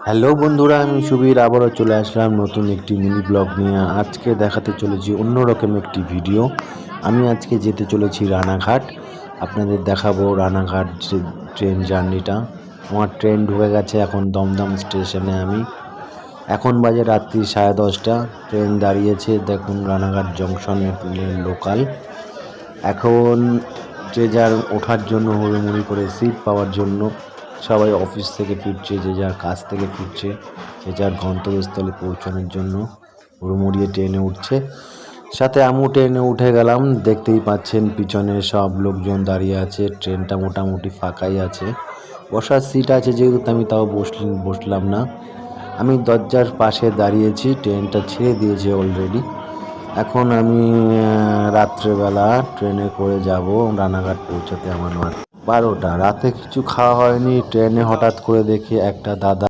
Hello বন্ধুরা, আমি সুবীর আবারও চলে আসলাম নতুন একটি মিনি ব্লগ নিয়ে। আজকে দেখাতে চলেছি অন্যরকম একটি ভিডিও। আমি আজকে যেতে চলেছি রানাঘাট। আপনাদের দেখাবো রানাঘাট যে ট্রেন জার্নিটা। আমার ট্রেন ঢুকে গেছে এখন দমদম স্টেশনে। আমি এখন বাজে রাত্রি 10:30। ট্রেন দাঁড়িয়েছে দেখুন রানাঘাট জংশনে লোকাল। এখন যে যার ওঠার জন্য হুড়োমুড়ি করে সিট পাওয়ার জন্য সবাই অফিস থেকে ফিরছে, যে যার কাজ থেকে ফিরছে, যে যার গন্তব্যস্থলে পৌঁছানোর জন্য হুড়োমুড়িয়ে ট্রেনে উঠছে। সাথে আমিও ট্রেনে উঠে গেলাম। দেখতেই পাচ্ছেন পিছনে সব লোকজন দাঁড়িয়ে আছে। ট্রেনটা মোটামুটি ফাঁকাই আছে, বসার সিট আছে যেহেতু আমি তাও বসলাম না। আমি দরজার পাশে দাঁড়িয়েছি, ট্রেনটা ছেড়ে দিয়েছে অলরেডি। এখন আমি রাত্রেবেলা ট্রেনে করে যাব রানাঘাট পৌঁছাতে আমার 12টা। রাতে কিছু খাওয়া হয়নি। ট্রেনে হঠাৎ করে দেখি একটা দাদা